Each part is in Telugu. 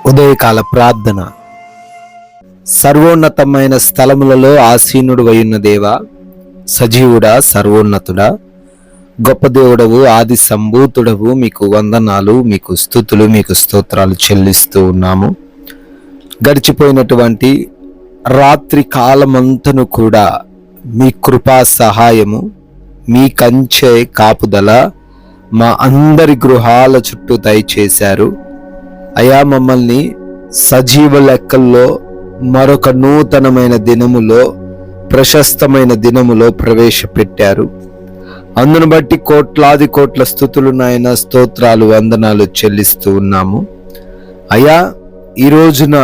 ఉదయకాల ప్రార్థన. సర్వోన్నతమైన స్థలములలో ఆసీనుడు అయ్యున్న దేవా, సజీవుడా, సర్వోన్నతుడా, గొప్ప దేవుడవు, ఆది సంభూతుడవు, మీకు వందనాలు, మీకు స్తుతులు, మీకు స్తోత్రాలు చెల్లిస్తూ ఉన్నాము. గడిచిపోయినటువంటి రాత్రి కాలమంతను కూడా మీ కృపా సహాయము, మీ కంచె కాపుదల మా అందరి గృహాల చుట్టూ దయచేశారు. అయా, మమ్మల్ని సజీవ లెక్కల్లో మరొక నూతనమైన దినములో, ప్రశస్తమైన దినములో ప్రవేశపెట్టారు. అందును బట్టి కోట్లాది కోట్ల స్తుతులు నాయన, స్తోత్రాలు, వందనాలు చెల్లిస్తూ ఉన్నాము. అయా, ఈ రోజున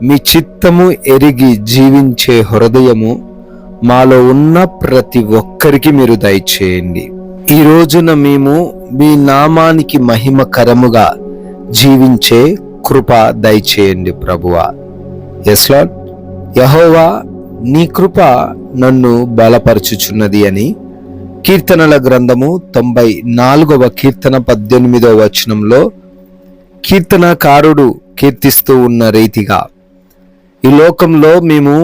మీ చిత్తము ఎరిగి జీవించే హృదయము మాలో ఉన్న ప్రతి ఒక్కరికి మీరు దయచేయండి. ఈ రోజున మేము మీ నామానికి మహిమకరముగా జీవించే కృప దయచేయండి ప్రభువా. Yes lord. యెహోవా, నీ కృప నన్ను బలపరచుచున్నది అని కీర్తనల గ్రంథము 94వ కీర్తన 18వ వచనంలో కీర్తనకారుడు కీర్తిస్తూ ఉన్న రీతిగా, ఈ లోకంలో మేము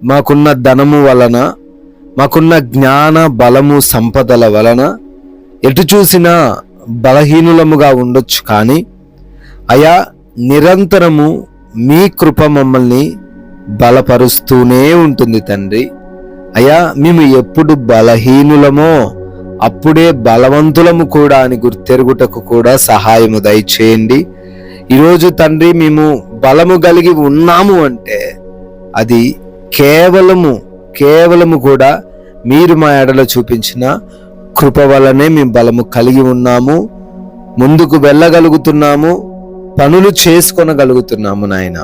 మాకున్న ధనము వలన, మాకున్న జ్ఞాన బలము సంపదల వలన ఎటు చూసినా బలహీనులముగా ఉండొచ్చు, కానీ అయా, నిరంతరము మీ కృప మమ్మల్ని బలపరుస్తూనే ఉంటుంది తండ్రి. అయా, మేము ఎప్పుడు బలహీనులమో అప్పుడే బలవంతులము కూడా అని గుర్తెరుగుటకు కూడా సహాయము దయచేయండి. ఈరోజు తండ్రి, మేము బలము కలిగి ఉన్నాము అంటే అది కేవలము కూడా మీరు మా ఎడల చూపించిన కృప వల్లనే మేము బలము కలిగి ఉన్నాము, ముందుకు వెళ్ళగలుగుతున్నాము, పనులు చేసుకొనగలుగుతున్నాము నాయన.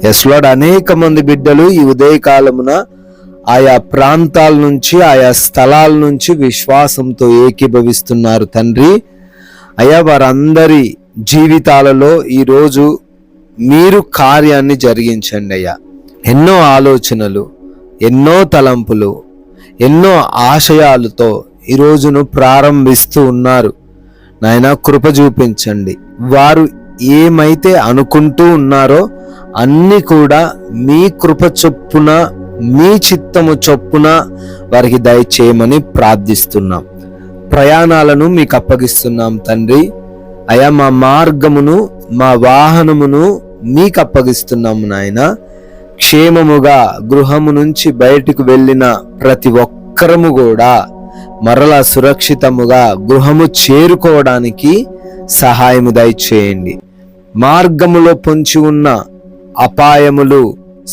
Yes lord. అనేక మంది బిడ్డలు ఈ ఉదయకాలమున ఆయా ప్రాంతాల నుంచి, ఆయా స్థలాల నుంచి విశ్వాసంతో ఏకీభవిస్తున్నారు తండ్రి. అయా, వారందరి జీవితాలలో ఈరోజు మీరు కార్యాన్ని జరిగించండి అయ్యా. ఎన్నో ఆలోచనలు, ఎన్నో తలంపులు, ఎన్నో ఆశయాలతో ఈ రోజును ప్రారంభిస్తూ ఉన్నారు నాయన. కృప చూపించండి. వారు ఏమైతే అనుకుంటూ ఉన్నారో అన్ని కూడా మీ కృప చొప్పున, మీ చిత్తము చొప్పున వారికి దయచేయమని ప్రార్థిస్తున్నాం. ప్రయాణాలను మీకు అప్పగిస్తున్నాం తండ్రి. అయా, మా మార్గమును, మా వాహనమును మీకు అప్పగిస్తున్నాము నాయన. క్షేమముగా గృహము నుంచి బయటకు వెళ్ళిన ప్రతి ఒక్కరము కూడా మరలా సురక్షితముగా గృహము చేరుకోవడానికి సహాయము దయచేయండి. మార్గములో పొంచి ఉన్న అపాయములు,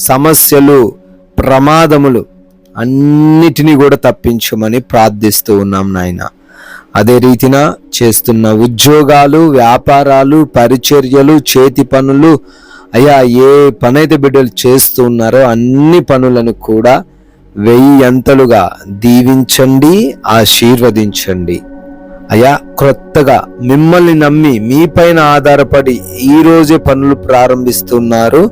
సమస్యలు, ప్రమాదములు అన్నిటినీ కూడా తప్పించమని ప్రార్థిస్తూ ఉన్నాం నాయన. అదే రీతిన చేస్తున్న ఉద్యోగాలు, వ్యాపారాలు, పరిచర్యలు, చేతి పనులు, అయ్యా, ఏ పనైతే బిడ్డలు చేస్తూ ఉన్నారో అన్ని పనులను కూడా 1000 అంతలుగా దీవించండి, ఆశీర్వదించండి. అయ్యా, క్రొత్తగా మిమ్మల్ని నమ్మి మీ పైన ఆధారపడి ఈ రోజే పనులు ప్రారంభిస్తున్నారు.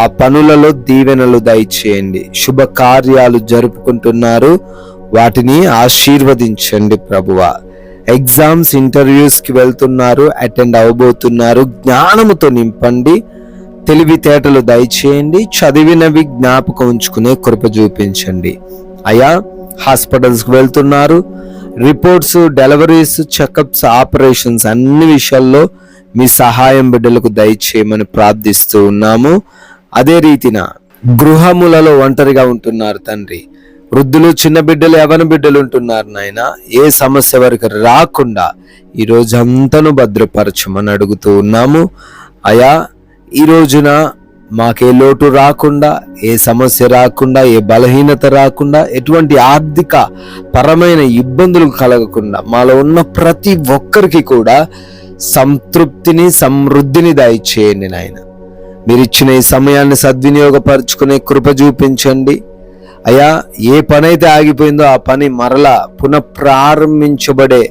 ఆ పనులలో దీవెనలు దయచేయండి. శుభ కార్యాలు జరుపుకుంటున్నారు, వాటిని ఆశీర్వదించండి ప్రభువా. ఎగ్జామ్స్, ఇంటర్వ్యూస్కి వెళ్తున్నారు, అటెండ్ అవబోతున్నారు. జ్ఞానముతో నింపండి, తెలివితేటలు దయచేయండి, చదివినవి జ్ఞాపకం ఉంచుకునే కృప చూపించండి. అయా, హాస్పిటల్స్కి వెళ్తున్నారు, రిపోర్ట్స్, డెలివరీస్, చెకప్స్, ఆపరేషన్స్ అన్ని విషయాల్లో మీ సహాయం బిడ్డలకు దయచేయమని ప్రార్థిస్తూ ఉన్నాము. అదే రీతిన గృహములలో ఒంటరిగా ఉంటున్నారు తండ్రి. వృద్ధులు, చిన్న బిడ్డలు, యవ్వన బిడ్డలు ఉంటున్నారు నాయన. ఏ సమస్య వరకు రాకుండా ఈ రోజంతను భద్రపరచమని అడుగుతూ ఉన్నాము. అయా, ఈ రోజున మాకే లోటు రాకుండా, ఏ సమస్య రాకుండా, ఏ బలహీనత రాకుండా, ఎటువంటి ఆర్థిక పరమైన ఇబ్బందులు కలగకుండా మాలో ఉన్న ప్రతి ఒక్కరికి కూడా సంతృప్తిని, సమృద్ధిని దయచేయండి నాయన. మీరు ఇచ్చిన ఈ సమయాన్ని సద్వినియోగపరుచుకునే కృప చూపించండి. అయ్యా, ఏ పనైతే ఆగిపోయిందో ఆ పని మరలా పునఃప్రారంభించబడే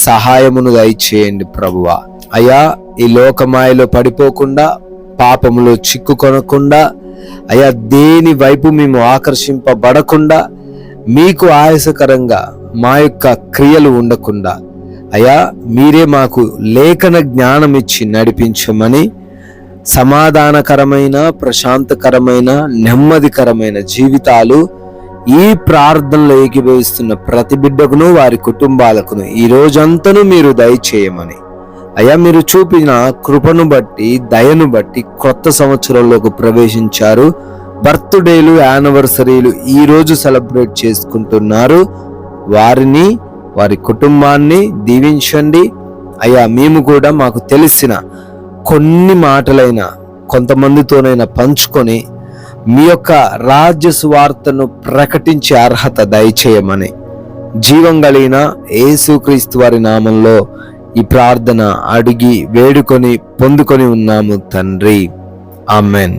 సహాయమును దయచేయండి ప్రభువా. అయ్యా, ఈ లోకమాయలో పడిపోకుండా, పాపములో చిక్కుకొనకుండా, అయ్యా, దేని వైపు మేము ఆకర్షింపబడకుండా, మీకు ఆయాసకరంగా మా యొక్క క్రియలు ఉండకుండా, అయ్యా, మీరే మాకు లేఖన జ్ఞానం ఇచ్చి నడిపించమని సమాధానకరమైన, ప్రశాంతకరమైన, నెమ్మదికరమైన జీవితాలు ఈ ప్రార్థనలో ఏకీభవిస్తున్న ప్రతి బిడ్డకును, వారి కుటుంబాలకును ఈ రోజంతను మీరు దయచేయమని, అయ్యా మీరు చూపిన కృపను బట్టి, దయను బట్టి కొత్త సంవత్సరంలోకి ప్రవేశించారు. బర్త్డేలు, యానివర్సరీలు ఈ రోజు సెలబ్రేట్ చేసుకుంటున్నారు. వారిని, వారి కుటుంబాన్ని దీవించండి అయ్యా. మేము కూడా మాకు తెలిసిన కొన్ని మాటలైనా కొంతమందితోనైనా పంచుకొని మీ యొక్క రాజ్య సువార్తను ప్రకటించే అర్హత దయచేయమని జీవం కలిగిన యేసుక్రీస్తు వారి నామంలో ఈ ప్రార్థన అడిగి వేడుకొని పొందుకొని ఉన్నాము తండ్రి. ఆమెన్.